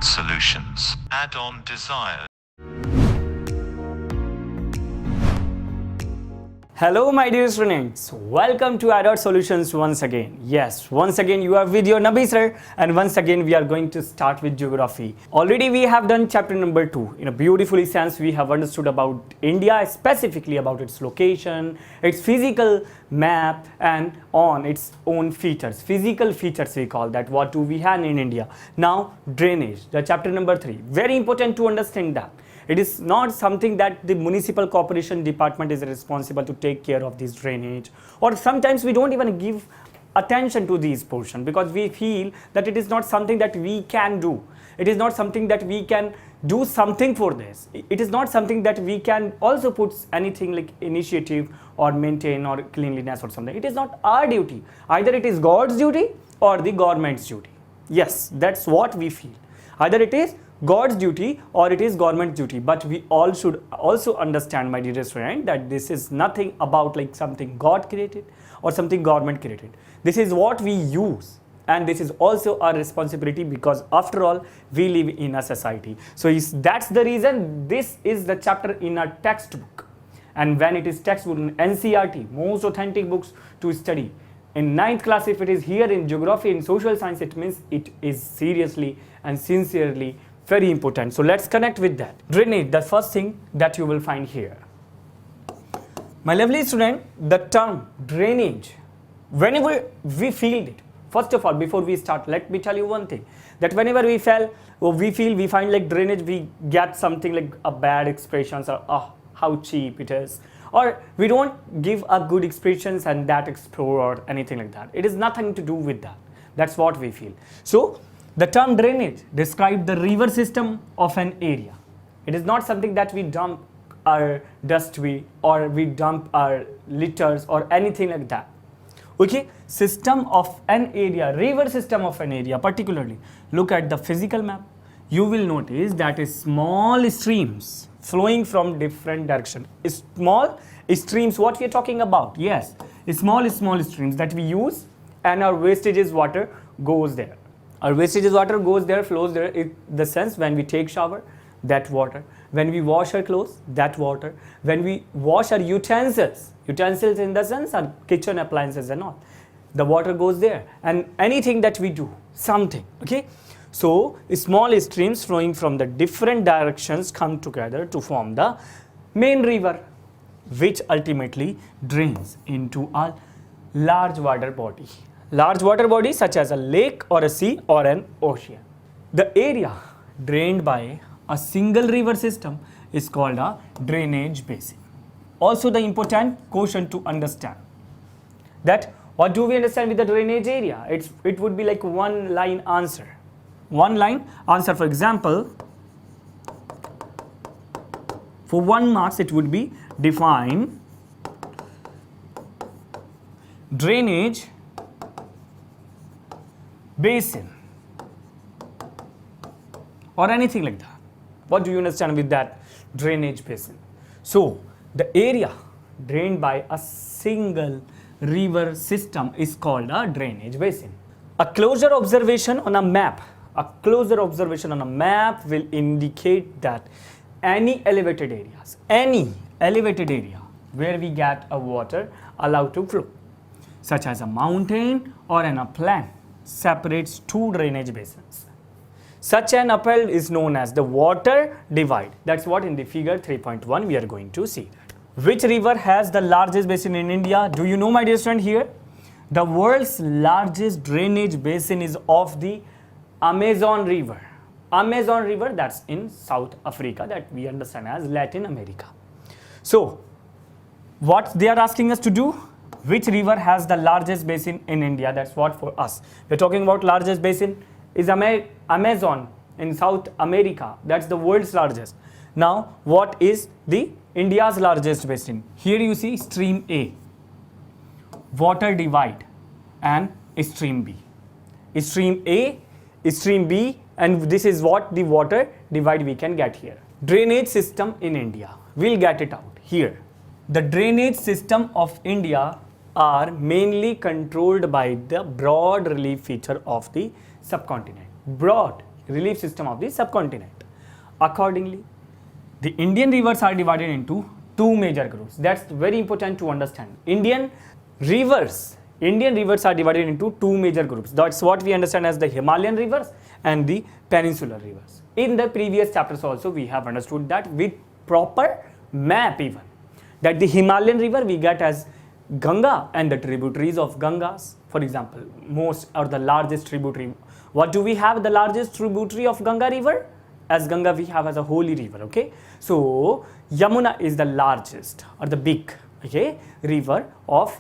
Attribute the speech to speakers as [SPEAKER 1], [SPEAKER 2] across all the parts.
[SPEAKER 1] Adult Solutions. Add-on desired.
[SPEAKER 2] Hello my dear students, welcome to Adult Solutions once again. Yes, once again you are with your Nabi sir, and once again we are going to start with geography. Already we have done chapter number 2. In a beautiful sense we have understood about India, specifically about its location, its physical map and on its own features. Physical features we call that. What do we have in India? Now drainage, the chapter number 3. Very important to understand that. It is not something that the municipal corporation department is responsible to take care of this drainage, or sometimes we don't even give attention to these portion because we feel that it is not something that we can do. It is not something that we can do something for this. It is not something that we can also put anything like initiative or maintain or cleanliness or something. It is not our duty. Either it is God's duty or the government's duty. Yes, that's what we feel. Either it is God's duty or it is government's duty, but we all should also understand, my dear friend, that this is nothing about like something God created or something government created. This is what we use, and this is also our responsibility because after all we live in a society. So that's the reason this is the chapter in a textbook, and when it is textbook in NCERT, most authentic books to study. In 9th class, if it is here in geography, in social science, it means it is seriously and sincerely very important. So let's connect with that. Drainage, the first thing that you will find here. My lovely student, the term drainage, whenever we feel it, first of all, before we start, let me tell you one thing, that whenever we find like drainage, we get something like a bad expressions or how cheap it is, or we don't give a good expressions and that explore or anything like that. It is nothing to do with that. That's what we feel. So the term drainage describes the river system of an area. It is not something that we dump our dust or we dump our litters or anything like that. Okay, system of an area, river system of an area particularly. Look at the physical map. You will notice that small streams flowing from different direction. Small streams, what we are talking about? Yes, small streams that we use, and our wastages water goes there. Our wastages water goes there, flows there, in the sense when we take shower, that water. When we wash our clothes, that water. When we wash our utensils in the sense our kitchen appliances and all, the water goes there. And anything that we do, something, okay? So small streams flowing from the different directions come together to form the main river, which ultimately drains into a large water body. Large water body such as a lake or a sea or an ocean. The area drained by a single river system is called a drainage basin. Also the important question to understand, that what do we understand with the drainage area? It would be like one line answer. One line answer, for example, for 1 marks it would be define drainage basin or anything like that. What do you understand with that drainage basin? So the area drained by a single river system is called a drainage basin. A closer observation on a map will indicate that any elevated area where we get a water allowed to flow, such as a mountain or an upland, separates two drainage basins. Such an upland is known as the water divide. That's what in the figure 3.1 we are going to see. Which river has the largest basin in India? Do you know, my dear friend, here? The world's largest drainage basin is of the Amazon River. Amazon River, that's in South Africa, that we understand as Latin America. So what they are asking us to do? Which river has the largest basin in India? That's what for us. We're talking about largest basin is Amazon in South America. That's the world's largest. Now, what is the India's largest basin? Here you see stream A, water divide, and stream B. Stream A, stream B, and this is what the water divide we can get here. Drainage system in India. We'll get it out here. The drainage system of India are mainly controlled by the broad relief feature of the subcontinent. Broad, relief system of the subcontinent. Accordingly, the Indian rivers are divided into two major groups. That's very important to understand. Indian rivers are divided into two major groups. That's what we understand as the Himalayan rivers and the peninsular rivers. In the previous chapters also we have understood that with proper map even, that the Himalayan river we get as Ganga and the tributaries of Gangas. For example, most or the largest tributary. What do we have the largest tributary of Ganga river? As Ganga we have as a holy river, okay? So Yamuna is the largest or the big, okay, river of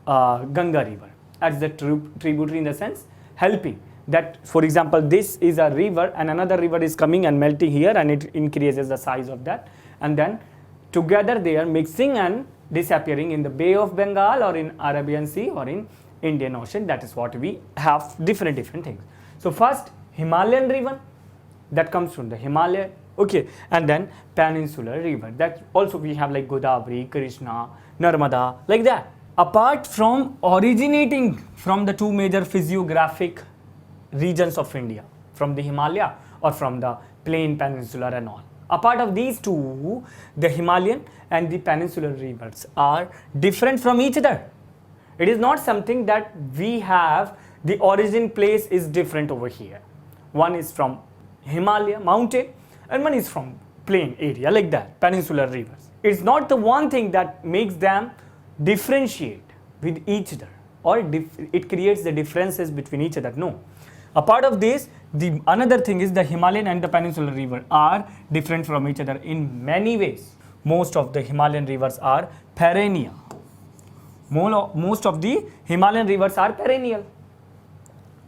[SPEAKER 2] Ganga river as the tributary in the sense helping that, for example, this is a river and another river is coming and melting here and it increases the size of that, and then together they are mixing and disappearing in the Bay of Bengal or in Arabian Sea or in Indian Ocean. That is what we have, different things. So first Himalayan river, that comes from the Himalaya, okay, and then peninsular river, that also we have like Godavari, Krishna, Narmada, like that. Apart from originating from the two major physiographic regions of India, from the Himalaya or from the plain peninsular and all, apart of these two, the Himalayan and the peninsular rivers are different from each other. It is not something that we have the origin place is different over here. One is from Himalaya mountain and one is from plain area, like that, peninsular rivers. It's not the one thing that makes them differentiate with each other or it creates the differences between each other. No. A part of this, the another thing is the Himalayan and the peninsular river are different from each other in many ways. Most of the Himalayan rivers are perennial. Most of the Himalayan rivers are perennial.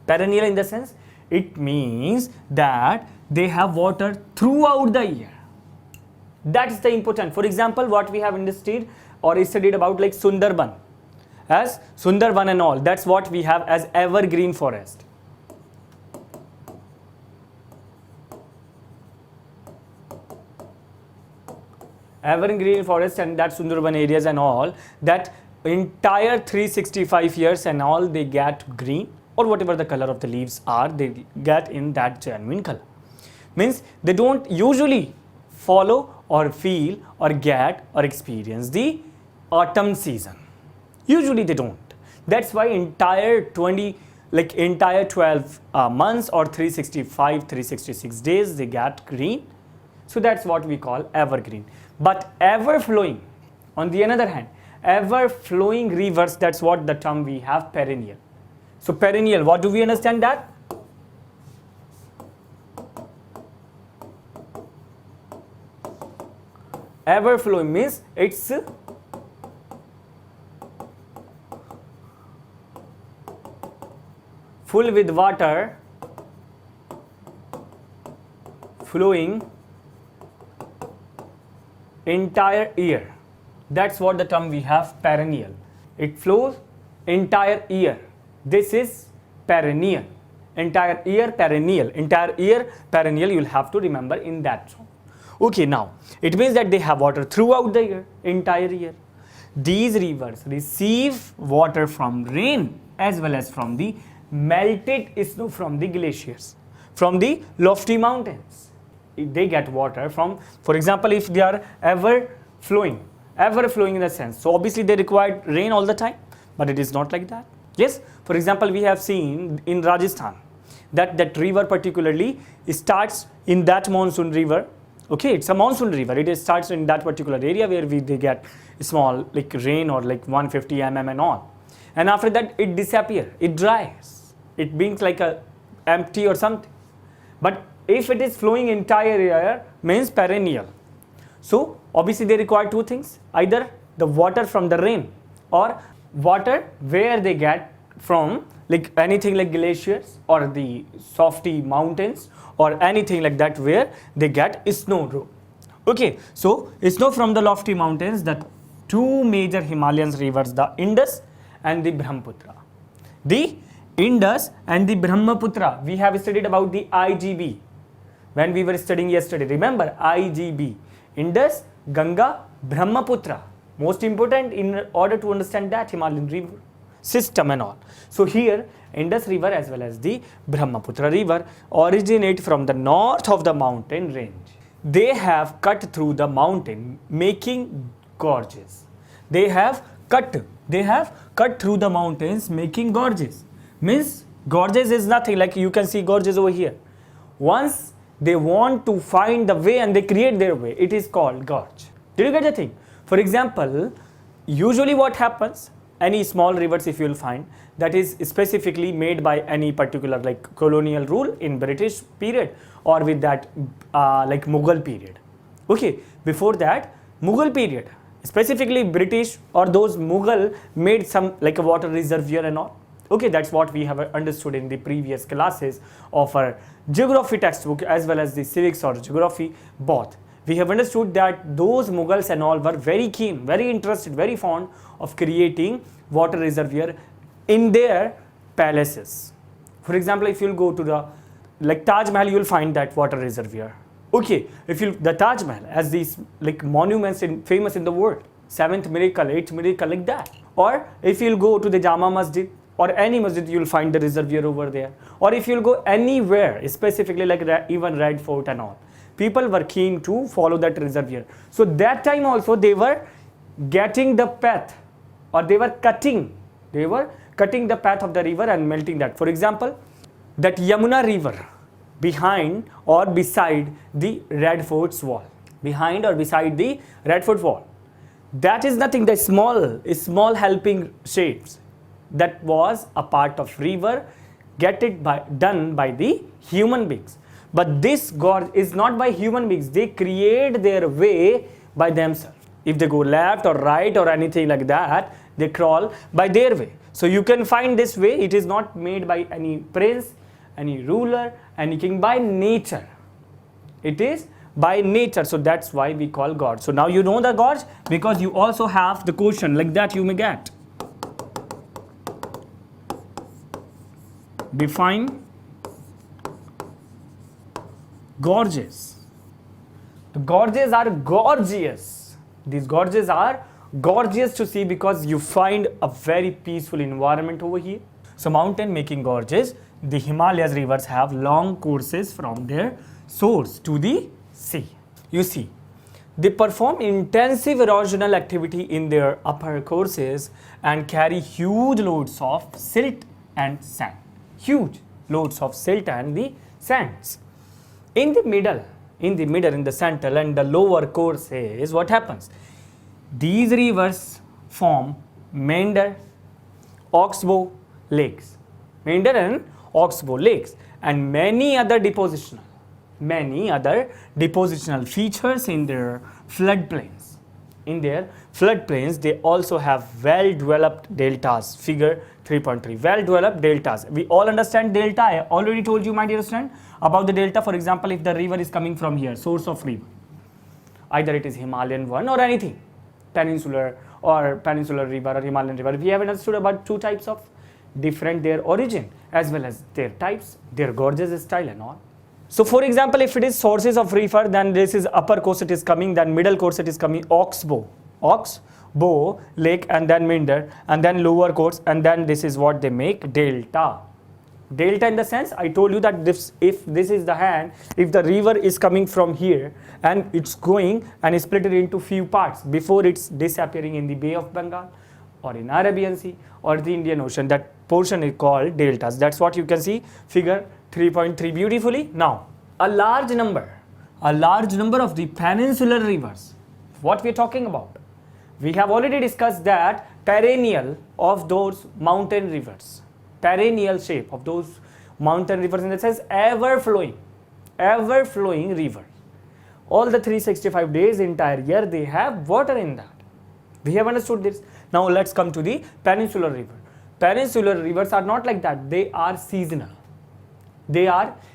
[SPEAKER 2] Perennial in the sense, it means that they have water throughout the year. That is the important. For example, what we have understood or studied about like Sundarban, as Sundarban and all, that's what we have as evergreen forest. Evergreen forest and that Sundarban areas and all, that entire 365 years and all they get green, or whatever the color of the leaves are, they get in that genuine color. Means they don't usually follow or feel or get or experience the autumn season. Usually they don't. That's why entire 12 months or 365, 366 days they get green. So that's what we call evergreen. But ever flowing, on the other hand, ever flowing rivers, that's what the term we have, perennial. So perennial, what do we understand that? Ever flowing means it's full with water, flowing entire year. That's what the term we have, perennial. It flows entire year. This is perennial. Entire year perennial. Entire year perennial, you'll have to remember in that song. Okay, now it means that they have water throughout the year, entire year. These rivers receive water from rain as well as from the melted snow from the glaciers, from the lofty mountains. They get water from, for example, if they are ever flowing in the sense, so obviously they require rain all the time, but it is not like that. Yes, for example, we have seen in Rajasthan that river particularly starts in that monsoon river. Okay, it's a monsoon river. It starts in that particular area where they get small like rain or like 150 mm and all, and after that it disappears, it dries, it beings like a empty or something. But if it is flowing entire year, means perennial. So obviously they require two things, either the water from the rain or water where they get from like anything like glaciers or the softy mountains or anything like that where they get snow. Okay, so snow from the lofty mountains, the two major Himalayan rivers, the Indus and the Brahmaputra. The Indus and the Brahmaputra, we have studied about the IGB when we were studying yesterday. Remember IGB, Indus, Ganga, Brahmaputra. Most important in order to understand that Himalayan river system and all. So here Indus River as well as the Brahmaputra River originate from the north of the mountain range. They have cut through the mountain making gorges. They have cut through the mountains making gorges. Means gorges is nothing, like you can see gorges over here. Once they want to find the way and they create their way, it is called gorge. Did you get the thing? For example, usually what happens, any small rivers if you will find, that is specifically made by any particular like colonial rule in British period or with that like Mughal period. Okay, before that Mughal period, specifically British or those Mughal made some like a water reservoir and all. Okay, that's what we have understood in the previous classes of our geography textbook as well as the civics or geography both. We have understood that those Mughals and all were very keen, very interested, very fond of creating water reservoir in their palaces. For example, if you'll go to the like Taj Mahal, you will find that water reservoir. Okay, if you the Taj Mahal as these like monuments famous in the world, 7th miracle, 8th miracle, like that. Or if you'll go to the Jama Masjid or any masjid, you'll find the reservoir over there. Or if you'll go anywhere, specifically like even Red Fort and all, people were keen to follow that reservoir. So that time also they were getting the path, or they were cutting the path of the river and melting that. For example, that Yamuna river behind or beside the Red Fort's wall, behind or beside the Red Fort wall, that is nothing, the small helping shapes, that was a part of river done by the human beings. But this gorge is not by human beings, they create their way by themselves. If they go left or right or anything like that, they crawl by their way. So you can find this way, it is not made by any prince, any ruler, any king, by nature. It is by nature, so that's why we call gorge. So now you know the gorge because you also have the question like that you may get. Define gorges. The gorges are gorgeous. These gorges are gorgeous to see because you find a very peaceful environment over here. So mountain making gorges, the Himalayas rivers have long courses from their source to the sea. You see, they perform intensive erosional activity in their upper courses and carry huge loads of silt and sand. Huge loads of silt and the sands. In the middle, in the center and the lower courses, what happens? These rivers form meander, oxbow lakes, meander and oxbow lakes, and many other depositional features in their floodplains. In their floodplains, they also have well-developed deltas. Figure 3.3, well-developed deltas. We all understand delta. I already told you, my dear student, about the delta. For example, if the river is coming from here, source of river, either it is Himalayan one or anything, peninsular river or Himalayan river. We have understood about two types of different their origin as well as their types, their gorges style and all. So for example, if it is sources of river, then this is upper course it is coming, then middle course it is coming oxbow lake, and then meander, and then lower course, and then this is what they make delta. Delta in the sense I told you that if this is the hand, if the river is coming from here and it's going and split it into few parts before it's disappearing in the Bay of Bengal or in Arabian Sea or the Indian Ocean, that portion is called deltas. That's what you can see figure 3.3 beautifully. Now a large number of the peninsular rivers, what we are talking about, we have already discussed that perennial of those mountain rivers, perennial shape of those mountain rivers in the sense ever flowing river. All the 365 days entire year they have water in that. We have understood this. Now let's come to the peninsular river. Peninsular rivers are not like that. They are seasonal.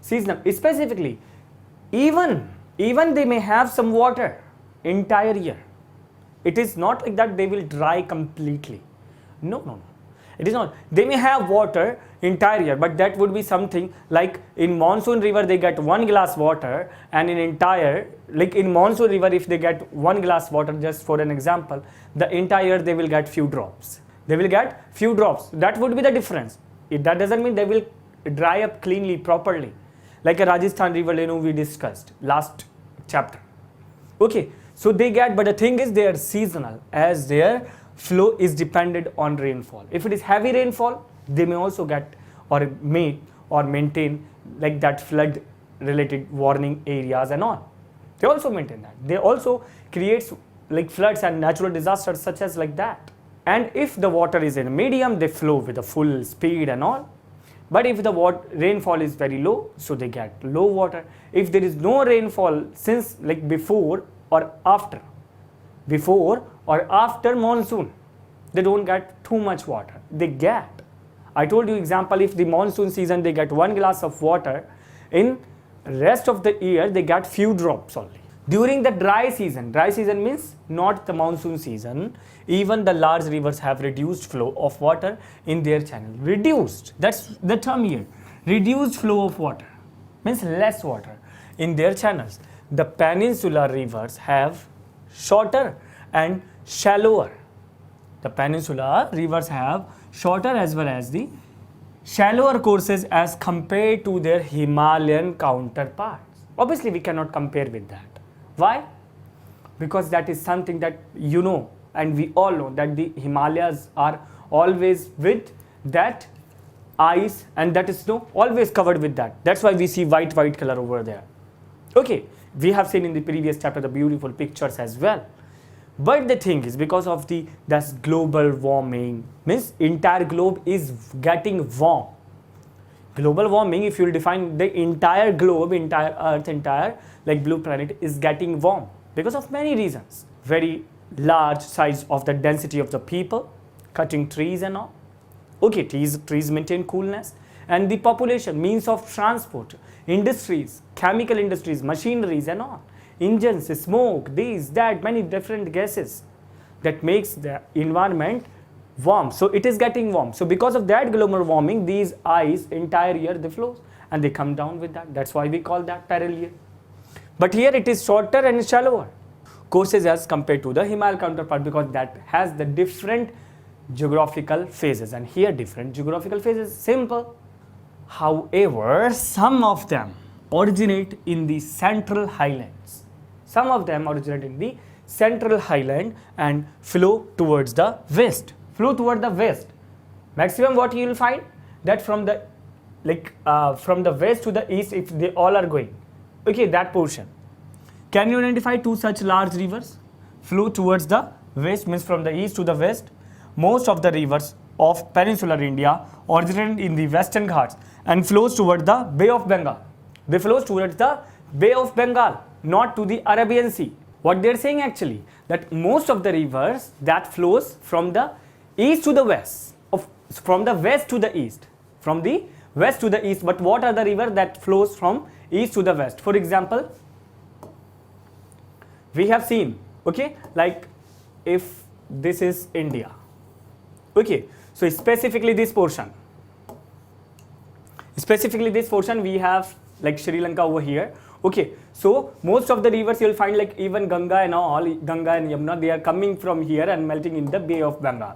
[SPEAKER 2] Specifically, even they may have some water entire year. It is not like that they will dry completely. No. It is not. They may have water entire year, but that would be something like in monsoon river they get 1 glass water, and in monsoon river if they get 1 glass water, just for an example, the entire year they will get few drops. They will get few drops. That would be the difference. That doesn't mean they will dry up cleanly, properly. Like a Rajasthan river, we discussed last chapter. Okay, so they get, but the thing is they are seasonal as their flow is dependent on rainfall. If it is heavy rainfall, they may also get or maintain like that flood related warning areas and all. They also maintain that. They also create like floods and natural disasters such as like that. And if the water is in a medium, they flow with a full speed and all. But if the rainfall is very low, so they get low water. If there is no rainfall since like before or after monsoon, they don't get too much water. They get, I told you example, if the monsoon season they get 1 glass of water, in rest of the year they get few drops only. During the dry season means not the monsoon season, even the large rivers have reduced flow of water in their channel. Reduced, that's the term here. Reduced flow of water means less water in their channels. The peninsular rivers have shorter and shallower. The peninsular rivers have shorter as well as the shallower courses as compared to their Himalayan counterparts. Obviously, we cannot compare with that. Why? Because that is something that you know and we all know that the Himalayas are always with that ice and that is snow, always covered with that. That's why we see white color over there. Okay, we have seen in the previous chapter the beautiful pictures as well. But the thing is, because of that's global warming, means entire globe is getting warm. Global warming, if you will define the entire globe, entire earth, entire like blue planet is getting warm because of many reasons. Very large size of the density of the people, cutting trees and all. Okay, trees maintain coolness, and the population, means of transport, industries, chemical industries, machineries and all, engines, smoke, these, that, many different gases that makes the environment warm. So it is getting warm. So because of that global warming, these ice entire year they flow and they come down with that. That's why we call that parallel. But here it is shorter and shallower courses as compared to the Himalaya counterpart, because that has the different geographical phases, and here different geographical phases. Simple. However, some of them originate in the central highlands. Some of them originate in the central highland and flow towards the west. Flow toward the west. Maximum what you will find that from the west to the east, if they all are going. Okay, that portion. Can you identify two such large rivers? Flow towards the west means from the east to the west. Most of the rivers of peninsular India originate in the western Ghats and flows toward the Bay of Bengal. They flows towards the Bay of Bengal, not to the Arabian Sea. What they are saying actually, that most of the rivers that flows from the east to the west, from the west to the east, from the west to the east. But what are the rivers that flows from east to the west? For example, we have seen, okay, like if this is India, okay, so specifically this portion we have like Sri Lanka over here. Okay, so most of the rivers you will find like even Ganga and all, Ganga and Yamuna, they are coming from here and melting in the Bay of Bengal.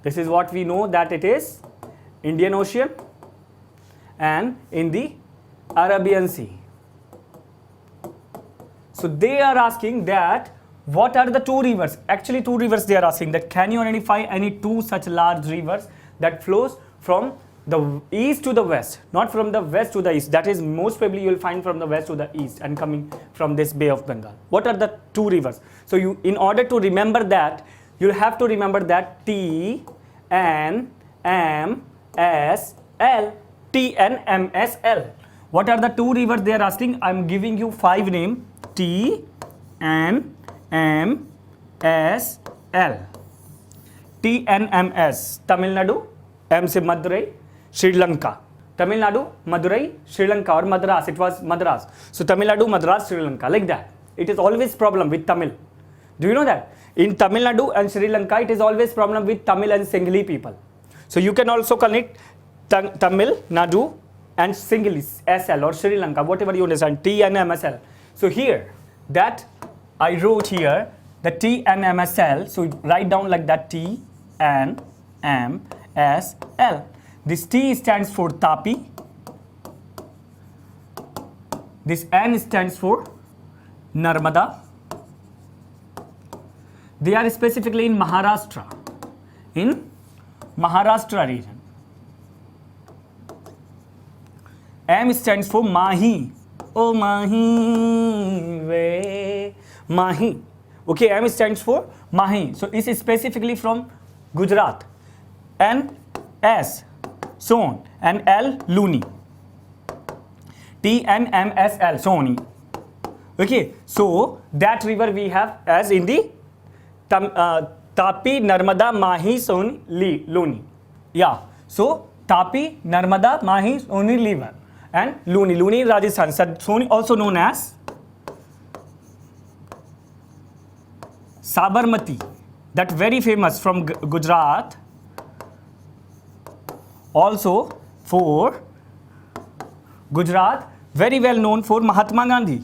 [SPEAKER 2] This is what we know, that it is Indian Ocean and in the Arabian Sea. So they are asking that what are the two rivers? Actually two rivers they are asking, that can you identify any two such large rivers that flows from the east to the west, not from the west to the east. That is most probably you will find from the west to the east and coming from this Bay of Bengal. What are the two rivers? So you, in order to remember that, you'll have to remember that TNMSL. TNMSL. What are the two rivers they are asking? I'm giving you 5 names. TNMSL. TNMS. Tamil Nadu, M se Madurai, Sri Lanka. Tamil Nadu, Madurai, Sri Lanka, or Madras. It was Madras. So Tamil Nadu, Madras, Sri Lanka, like that. It is always problem with Tamil. Do you know that? In Tamil Nadu and Sri Lanka, it is always problem with Tamil and Singhali people. So you can also connect Tamil Nadu and Singhali, SL or Sri Lanka, whatever you understand, TNMSL. So here, that I wrote here the TNMSL. So write down like that, TNMSL. This T stands for Tapi. This N stands for Narmada. They are specifically in Maharashtra. In Maharashtra region. M stands for Mahi. Oh Mahi, ve Mahi. Okay, M stands for Mahi. So this is specifically from Gujarat. N, S, Son, and L, Luni. T, N, M, S, L, Soni. Okay, so that river we have as in the Tapi, Narmada, Mahi, Soni, Luni. Yeah, so Tapi, Narmada, Mahi, Soni, river. And Luni. Luni in Rajasthan. Soni also known as Sabarmati. That very famous from Gujarat. Also for Gujarat, very well known for Mahatma Gandhi.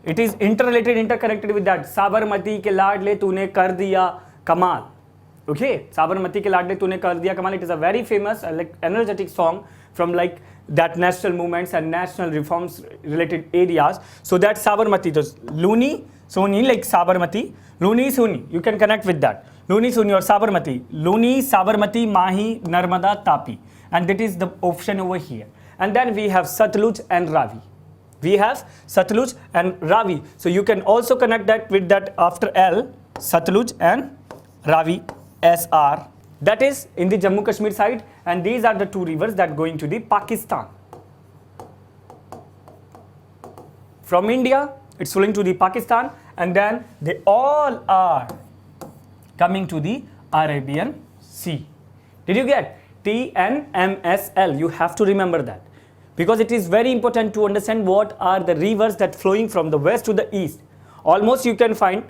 [SPEAKER 2] It is interrelated, interconnected with that. Sabarmati ke laadle tune kar diya kamal. Okay, Sabarmati ke laadle tune kar diya kamal. It is a very famous, like energetic song from like that national movements and national reforms related areas. So that Sabarmati, those Luni, Soni, like Sabarmati, Luni, Soni. You can connect with that. Luni, Soni or Sabarmati. Luni, Sabarmati, Mahi, Narmada, Tapi. And that is the option over here. And then we have Satluj and Ravi. We have Satluj and Ravi. So you can also connect that with that after L, Satluj and Ravi, SR. That is in the Jammu Kashmir side, and these are the two rivers that go into the Pakistan. From India, it's flowing to the Pakistan, and then they all are coming to the Arabian Sea. Did you get? TNMSL. You have to remember that, because it is very important to understand what are the rivers that flowing from the west to the east. Almost you can find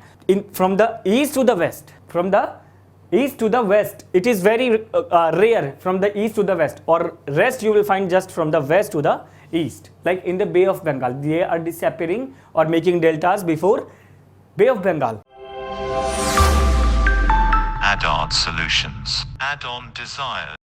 [SPEAKER 2] from the east to the west. From the east to the west, it is very rare from the east to the west, or rest you will find just from the west to the east. Like in the Bay of Bengal, they are disappearing or making deltas before Bay of Bengal.
[SPEAKER 1] Add-on solutions. Add-on desired.